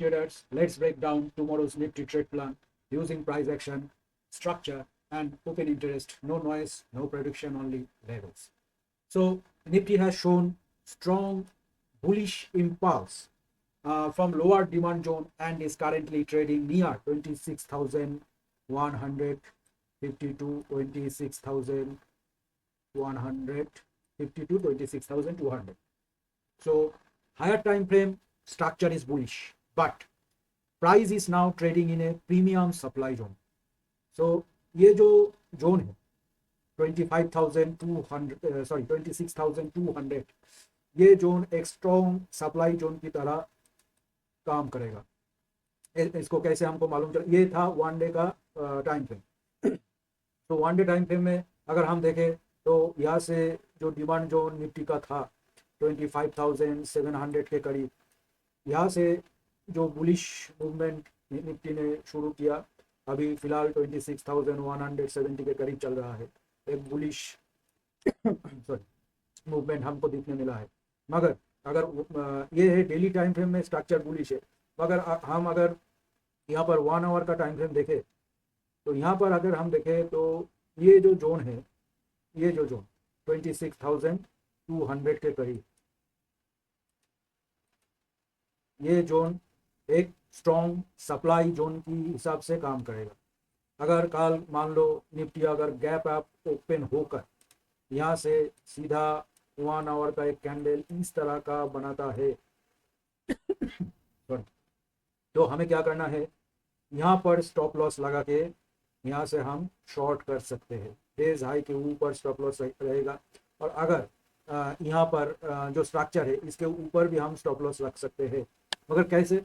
Traders, let's break down tomorrow's Nifty trade plan using price action, structure, and open interest. No noise, no prediction, only levels. So Nifty has shown strong bullish impulse from lower demand zone and is currently trading near 26,150 to 26,150 to 26,200. So higher time frame structure is bullish, but price is now trading in a premium supply zone. So ये जो zone है 25,200 sorry 26,200, ये zone एक strong supply zone की तरह काम करेगा. इसको कैसे हमको मालूम चला, ये था वन डे का टाइम फ्रेम. तो वन डे टाइम फ्रेम में अगर हम देखें तो यहाँ से जो डिमांड जोन निफ्टी का था 25,700 के करीब, यहाँ से जो बुलिश मूवमेंट निफ्टी ने शुरू किया, अभी फिलहाल 26,170 के करीब चल रहा है. एक बुलिश सॉरी मूवमेंट हमको देखने मिला है. मगर अगर ये है डेली टाइम फ्रेम में स्ट्रक्चर बुलिश है, मगर हम अगर यहाँ पर 1 आवर का टाइम फ्रेम देखें तो यहाँ पर अगर हम देखें तो ये जो जोन है, ये जो जोन 26,200 के करीब, ये जोन एक स्ट्रॉन्ग सप्लाई जोन की हिसाब से काम करेगा. अगर कल मान लो निफ्टी अगर गैप अप ओपन होकर यहाँ से सीधा 1 आवर का एक कैंडल इस तरह का बनाता है तो हमें क्या करना है, यहाँ पर स्टॉप लॉस लगा के यहाँ से हम शॉर्ट कर सकते हैं. डेज हाई के ऊपर स्टॉप लॉस रहेगा, और अगर यहाँ पर जो स्ट्रक्चर है इसके ऊपर भी हम स्टॉप लॉस रख सकते हैं. मगर कैसे?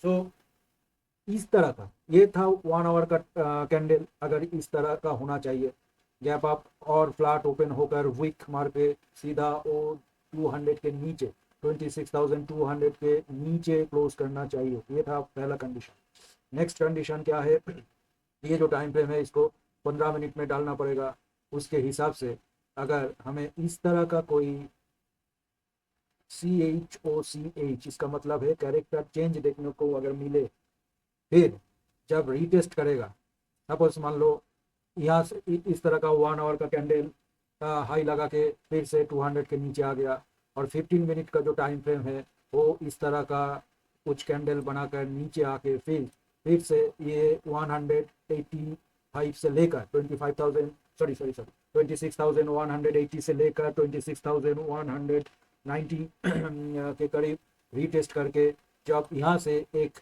सो इस तरह का ये था 1 आवर का कैंडल, अगर इस तरह का होना चाहिए, गैप अप और फ्लैट ओपन होकर वीक मार के सीधा ओ 200 के नीचे 26,200 के नीचे क्लोज करना चाहिए. ये था पहला कंडीशन. नेक्स्ट कंडीशन क्या है, ये जो टाइम फ्रेम है इसको 15 मिनट में डालना पड़ेगा. उसके हिसाब से अगर हमें इस तरह का कोई CHOCH, इसका मतलब है कैरेक्टर चेंज देखने को अगर मिले, फिर जब रीटेस्ट करेगा, सपोज मान लो यहाँ से इस तरह का 1 आवर का कैंडल हाई लगा के फिर से 200 के नीचे आ गया, और 15 मिनट का जो टाइम फ्रेम है वो इस तरह का कुछ कैंडल बनाकर नीचे आके फिर से ये 185 से लेकर 26,180 से लेकर 26,190 के करीब रीटेस्ट करके जब यहाँ से एक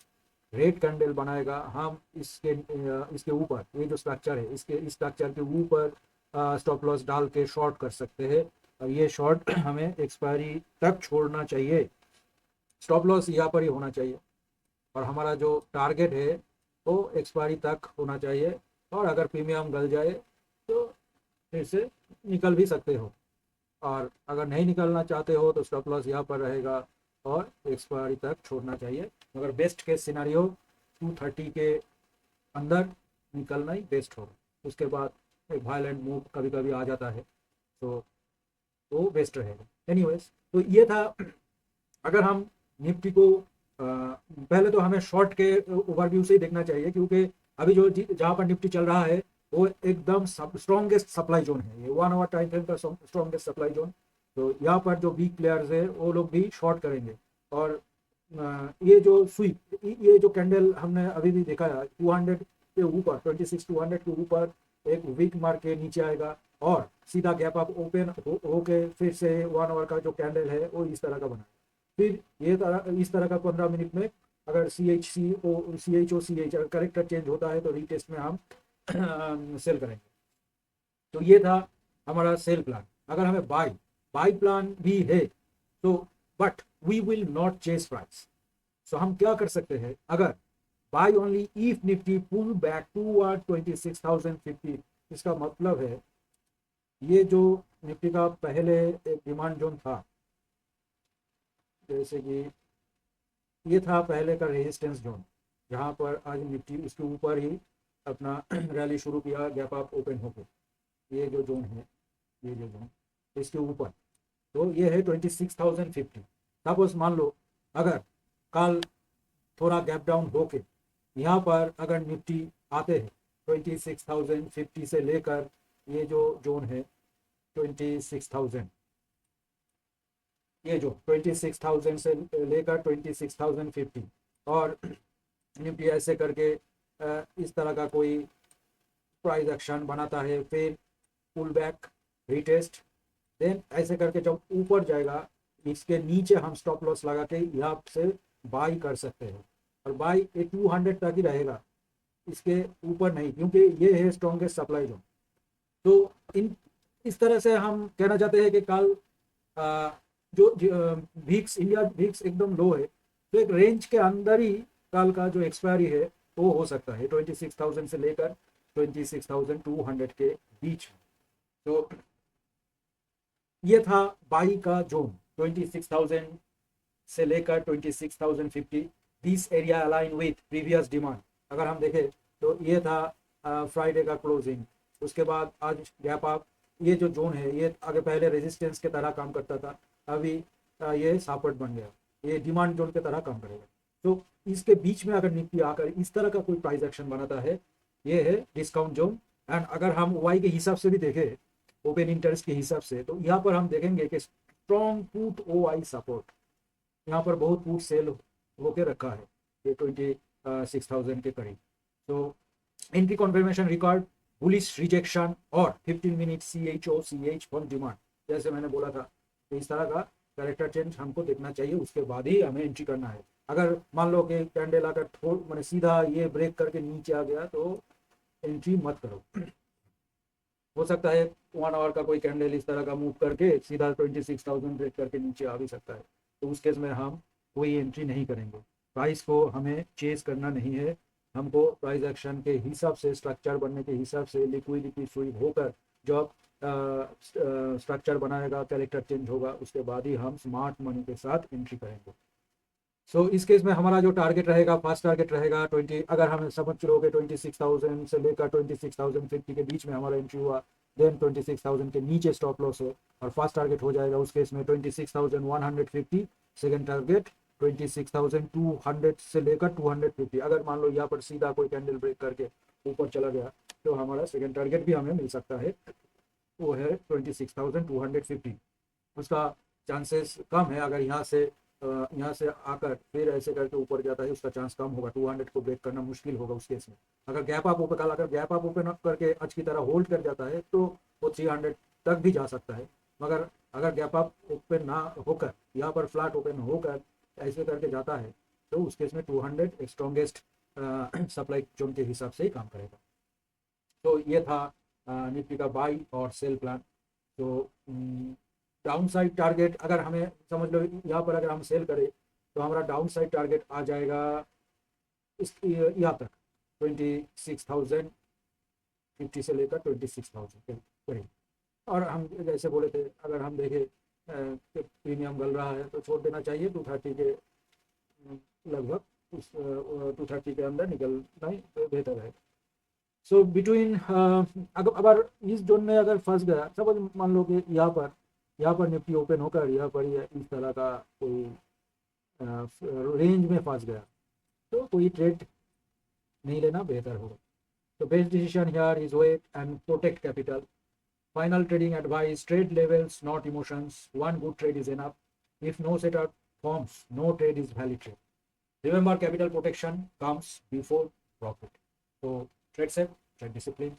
रेड कैंडल बनाएगा, हम इसके ऊपर ये जो स्ट्रक्चर है इस स्ट्रक्चर के ऊपर स्टॉप लॉस डाल के शॉर्ट कर सकते हैं. और ये शॉर्ट हमें एक्सपायरी तक छोड़ना चाहिए. स्टॉप लॉस यहाँ पर ही होना चाहिए, और हमारा जो टारगेट है वो एक्सपायरी तक होना चाहिए. और अगर प्रीमियम गल जाए तो फिर से निकल भी सकते हो, और अगर नहीं निकलना चाहते हो तो स्टॉप लॉस यहाँ पर रहेगा और एक्सपायरी तक छोड़ना चाहिए. मगर बेस्ट केस सिनारियो 230 के अंदर निकलना ही बेस्ट होगा. उसके बाद एक वायलेंट मूव कभी कभी आ जाता है तो वो बेस्ट रहेगा. एनीवेज, तो ये था. अगर हम निफ्टी को पहले तो हमें शॉर्ट के ओवरव्यू से ही देखना चाहिए, क्योंकि अभी जो जहाँ पर निफ्टी चल रहा है वो एकदम स्ट्रॉन्गेस्ट सप्लाई जोन है. ये 1 आवर टाइम फ्रेम का स्ट्रॉन्गेस्ट सप्लाई जोन. तो यहाँ पर जो वीक प्लेयर्स है वो लोग भी शॉर्ट करेंगे. और ये जो स्वीप, ये जो कैंडल हमने अभी भी देखा है 200 के ऊपर 26,200 के ऊपर एक वीक मार के नीचे आएगा, और सीधा गैप अप ओपन होके फिर से 1 आवर का जो कैंडल है वो इस तरह का बनाएगा. फिर ये इस तरह का 15 मिनट में अगर CHOCH करेक्टर चेंज होता है तो रीटेस्ट में हम सेल करेंगे. तो ये था हमारा सेल प्लान. अगर हमें बाय प्लान भी है तो but we will not chase price. So हम क्या कर सकते हैं, अगर buy only if Nifty pull back toward 26,050. इसका मतलब है ये जो निफ्टी का पहले एक डिमांड जोन था, जैसे कि ये था पहले का रेजिस्टेंस जोन, जहाँ पर आज निफ्टी उसके ऊपर ही अपना रैली शुरू किया गैप अप ओपन होकर. ये जो जोन है, ये जो जोन इसके ऊपर, तो ये है 26,050. सपोज मान लो अगर कल थोड़ा गैप डाउन होके यहाँ पर अगर निफ्टी आते हैं 26,050 से लेकर ये जो जोन है 26,000, ये जो 26,000 से लेकर 26,050 और निफ्टी ऐसे करके इस तरह का कोई प्राइस एक्शन बनाता है, फिर पुल बैक रीटेस्ट, देन ऐसे करके जब ऊपर जाएगा इसके नीचे हम स्टॉप लॉस लगा के यहाँ से बाई कर सकते हैं। और बाई ये 200 तक ही रहेगा, इसके ऊपर नहीं, क्योंकि ये है स्ट्रॉन्गेस्ट सप्लाई जोन। तो इस तरह से हम कहना चाहते हैं कि कल जो वीक्स इंडिया वीक्स एकदम लो है, तो एक रेंज के अंदर ही कल का जो एक्सपायरी है वो हो सकता है 26,000 से लेकर 26,200 के बीच में। तो ये था बाई का जोन 26,000 से लेकर 26,050, this area align with previous demand. अगर हम देखें तो ये था फ्राइडे का क्लोजिंग, उसके बाद आज गैप अप, ये जो जोन है ये आगे पहले रेजिस्टेंस के तरह काम करता था, अभी ये सपोर्ट बन गया, ये डिमांड जोन के तरह काम करेगा। तो इसके बीच में अगर निफ्टी आकर इस तरह का कोई प्राइस एक्शन बनाता है, ये है डिस्काउंट जोन। एंड अगर हम वाई के हिसाब से भी देखें, ओपन इंटरेस्ट के हिसाब से, तो यहाँ पर हम देखेंगे कि strong put O I support, यहाँ पर बहुत पुट सेल होके रखा है ये 26,000 के करीब। तो entry confirmation record, bullish rejection और 15 मिनट CH फॉर डिमांड, जैसे मैंने बोला था, तो इस तरह का कैरेक्टर चेंज हमको देखना चाहिए, उसके बाद ही हमें एंट्री करना है। अगर मान लो कि कैंडल आकर मैंने सीधा ये ब्रेक करके नीचे आ गया तो एंट्री मत करो। हो सकता है 1 आवर का कोई कैंडल इस तरह का मूव करके सीधा 26,000 ब्रेक करके नीचे आ भी सकता है, तो उस केस में हम कोई एंट्री नहीं करेंगे। प्राइस को हमें चेस करना नहीं है, हमको प्राइस एक्शन के हिसाब से, स्ट्रक्चर बनने के हिसाब से, लिक्विडिटी फ्री होकर जब स्ट्रक्चर बनाएगा, कैरेक्टर चेंज होगा, उसके बाद ही हम स्मार्ट मनी के साथ एंट्री करेंगे। सो इस केस में हमारा जो टारगेट रहेगा, फर्स्ट टारगेट रहेगा 20, अगर हम समझ चुके 26,000 से लेकर 26,050 के बीच में हमारा एंट्री हुआ, देन 26,000 के नीचे स्टॉप लॉस है और फर्स्ट टारगेट हो जाएगा उस केस में 26,150, सेकेंड टारगेट 26,200 से लेकर 250। अगर मान लो यहाँ पर सीधा कोई कैंडल ब्रेक करके ऊपर चला गया तो हमारा सेकेंड टारगेट भी हमें मिल सकता है, वो है 26,250। उसका चांसेस कम है, अगर यहाँ से आकर फिर ऐसे करके ऊपर जाता है उसका चांस कम होगा, 200 को ब्रेक करना मुश्किल होगा उस केस में। अगर गैप अप ओपन, अगर गैप अप ओपन करके आज की तरह होल्ड कर जाता है तो वो 300 तक भी जा सकता है, मगर अगर गैप अप ओपन ना होकर यहाँ पर फ्लैट ओपन होकर ऐसे करके जाता है तो उस केस में 200 स्ट्रॉन्गेस्ट सप्लाई जोन के हिसाब से ही काम करेगा। तो ये था निफ्टी का बाई और सेल प्लान। तो डाउन साइड टारगेट अगर हमें समझ लो यहाँ पर अगर हम सेल करें तो हमारा डाउन साइड टारगेट आ जाएगा इस यहाँ तक 26,050 से लेकर 26,000 के करीब। और हम जैसे बोले थे, अगर हम देखें कि प्रीमियम गल रहा है तो छोड़ देना चाहिए 230 के लगभग, उस 230 के अंदर निकलना ही तो बेहतर है। सो बिटवीन अगर इस जोन में अगर फंस गया, सब मान लो कि यहाँ पर निफ्टी ओपन होकर यहाँ पर इस तरह का कोई रेंज में फंस गया तो कोई ट्रेड नहीं लेना बेहतर होगा। तो best decision here is wait and protect capital. Final trading advice, trade levels not emotions, one good trade is enough, if no setup forms no trade is valid trade, remember capital protection comes before profit. तो trade safe, trade discipline.